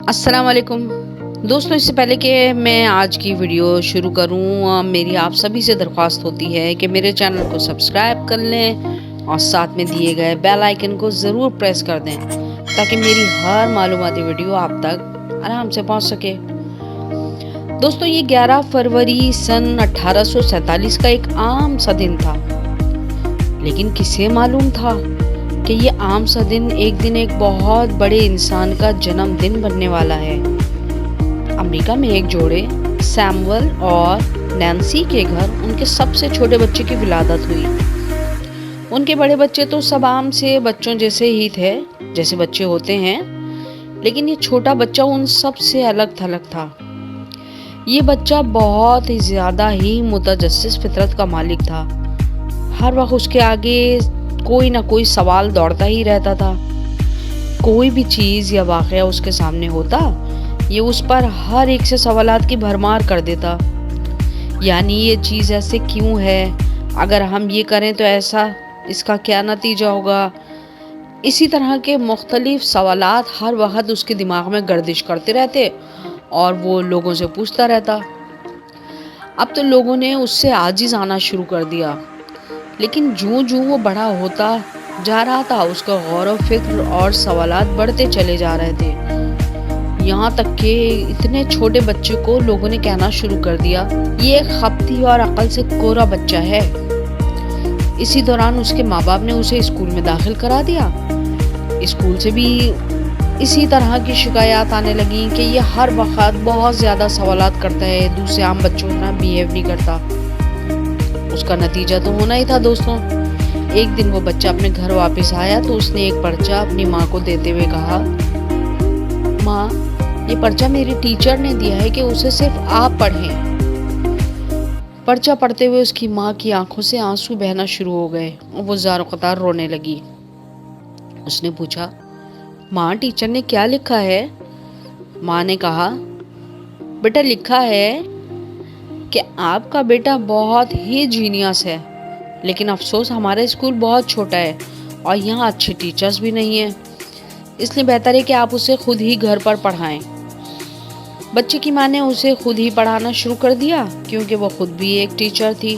السلام علیکم دوستوں، اس سے پہلے کہ میں آج کی ویڈیو شروع کروں، میری آپ سبھی سے درخواست ہوتی ہے کہ میرے چینل کو سبسکرائب کر لیں اور ساتھ میں دیے گئے بیل آئیکن کو ضرور پریس کر دیں تاکہ میری ہر معلوماتی ویڈیو آپ تک آرام سے پہنچ سکے۔ دوستوں، یہ 11 فروری سن 1847 کا ایک عام سا دن تھا، لیکن کسے معلوم تھا کہ یہ عام سا دن ایک بہت بڑے انسان کا جنم دن بننے والا ہے۔ امریکہ میں ایک جوڑے سیمول اور نینسی کے گھر ان کے سب سے چھوٹے بچے کی ولادت ہوئی۔ ان کے بڑے بچے تو سب عام سے بچوں جیسے ہی تھے، جیسے بچے ہوتے ہیں، لیکن یہ چھوٹا بچہ ان سب سے الگ تھلگ تھا۔ یہ بچہ بہت ہی زیادہ ہی متجسس فطرت کا مالک تھا۔ ہر وقت اس کے آگے کوئی نہ کوئی سوال دوڑتا ہی رہتا تھا۔ کوئی بھی چیز یا واقعہ اس کے سامنے ہوتا، یہ اس پر ہر ایک سے سوالات کی بھرمار کر دیتا۔ یعنی یہ چیز ایسے کیوں ہے؟ اگر ہم یہ کریں تو ایسا، اس کا کیا نتیجہ ہوگا؟ اسی طرح کے مختلف سوالات ہر وقت اس کے دماغ میں گردش کرتے رہتے اور وہ لوگوں سے پوچھتا رہتا۔ اب تو لوگوں نے اس سے عاجز آنا شروع کر دیا، لیکن جوں وہ بڑا ہوتا جا رہا تھا، اس کا غور و فکر اور سوالات بڑھتے چلے جا رہے تھے۔ یہاں تک کہ اتنے چھوٹے بچے کو لوگوں نے کہنا شروع کر دیا، یہ ایک خپتی اور عقل سے کورا بچہ ہے۔ اسی دوران اس کے ماں باپ نے اسے اسکول میں داخل کرا دیا۔ اسکول سے بھی اسی طرح کی شکایات آنے لگیں کہ یہ ہر وقت بہت زیادہ سوالات کرتا ہے، دوسرے عام بچوں کا بیہیو نہیں کرتا۔ اس کا نتیجہ تو ہونا ہی تھا دوستوں۔ ایک دن وہ بچہ اپنے گھر واپس آیا تو اس نے ایک پرچہ اپنی ماں کو دیتے ہوئے کہا، ماں، یہ پرچہ میری ٹیچر نے دیا ہے کہ اسے صرف آپ پڑھیں۔ پرچہ پڑھتے ہوئے اس کی ماں کی آنکھوں سے آنسو بہنا شروع ہو گئے اور وہ زار و قطار رونے لگی۔ اس نے پوچھا، ماں، ٹیچر نے کیا لکھا ہے؟ ماں نے کہا، بیٹا، لکھا ہے کہ آپ کا بیٹا بہت ہی جینیس ہے، لیکن افسوس ہمارا اسکول بہت چھوٹا ہے اور یہاں اچھے ٹیچرز بھی نہیں ہیں، اس لیے بہتر ہے کہ آپ اسے خود ہی گھر پر پڑھائیں۔ بچے کی ماں نے اسے خود ہی پڑھانا شروع کر دیا، کیونکہ وہ خود بھی ایک ٹیچر تھی۔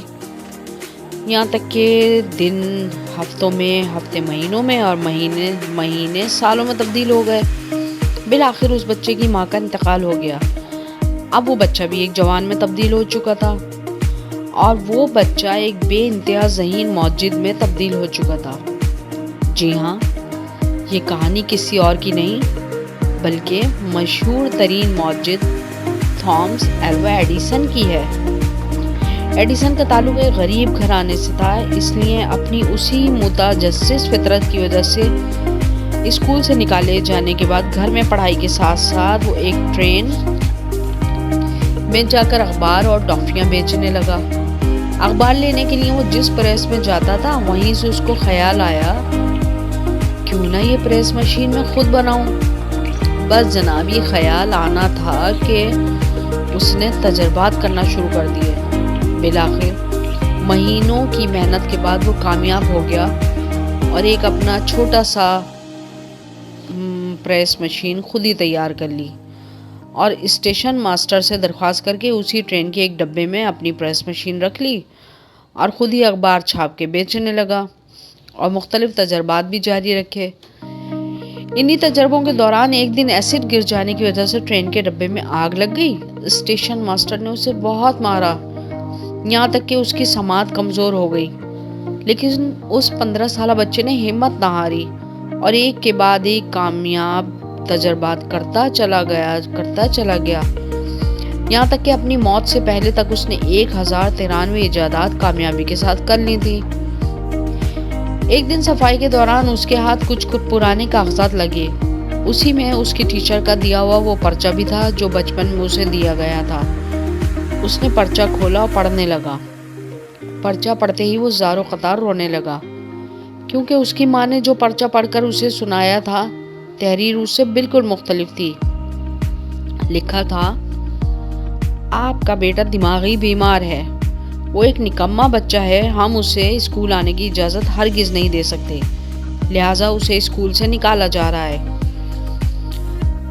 یہاں تک کہ دن ہفتوں میں، ہفتے مہینوں میں اور مہینے سالوں میں تبدیل ہو گئے۔ بالآخر اس بچے کی ماں کا انتقال ہو گیا۔ اب وہ بچہ بھی ایک جوان میں تبدیل ہو چکا تھا اور وہ بچہ ایک بے انتہا ذہین موجد میں تبدیل ہو چکا تھا۔ جی ہاں، یہ کہانی کسی اور کی نہیں بلکہ مشہور ترین موجد تھامس ایلوا ایڈیسن کی ہے۔ ایڈیسن کا تعلق ایک غریب گھرانے سے تھا، اس لیے اپنی اسی متجسس فطرت کی وجہ سے اسکول سے نکالے جانے کے بعد گھر میں پڑھائی کے ساتھ ساتھ وہ ایک ٹرین میں جا کر اخبار اور ٹافیاں بیچنے لگا۔ اخبار لینے کے لیے وہ جس پریس میں جاتا تھا، وہیں سے اس کو خیال آیا، کیوں نہ یہ پریس مشین میں خود بناؤں۔ بس جناب، یہ خیال آنا تھا کہ اس نے تجربات کرنا شروع کر دیے۔ بالآخر مہینوں کی محنت کے بعد وہ کامیاب ہو گیا اور ایک اپنا چھوٹا سا پریس مشین خود ہی تیار کر لی اور اسٹیشن ماسٹر سے درخواست کر کے اسی ٹرین کے ایک ڈبے میں اپنی پریس مشین رکھ لی اور خود ہی اخبار چھاپ کے بیچنے لگا اور مختلف تجربات بھی جاری رکھے۔ انہی تجربوں کے دوران ایک دن ایسڈ گر جانے کی وجہ سے ٹرین کے ڈبے میں آگ لگ گئی۔ اسٹیشن ماسٹر نے اسے بہت مارا، یہاں تک کہ اس کی سماعت کمزور ہو گئی، لیکن اس 15 سالہ بچے نے ہمت نہ ہاری اور ایک کے بعد ایک کامیاب تجربات کرتا چلا گیا، یہاں تک کہ اپنی موت سے پہلے تک اس نے 1093 ایجادات کامیابی کے ساتھ کر لی تھی۔ ایک دن صفائی کے دوران اس کے ہاتھ کچھ پرانے کاغذات لگے، اسی میں اس کی ٹیچر کا دیا ہوا وہ پرچہ بھی تھا جو بچپن میں اسے دیا گیا تھا۔ اس نے پرچہ کھولا اور پڑھنے لگا۔ پرچہ پڑھتے ہی وہ زار و قطار رونے لگا، کیونکہ اس کی ماں نے جو پرچہ پڑھ کر اسے سنایا تھا، تحریر اس سے بالکل مختلف تھی۔ لکھا تھا، آپ کا بیٹا دماغی بیمار ہے، وہ ایک نکما بچہ ہے، ہم اسے اسکول آنے کی اجازت ہرگز نہیں دے سکتے، لہٰذا اسے اسکول سے نکالا جا رہا ہے۔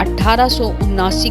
1879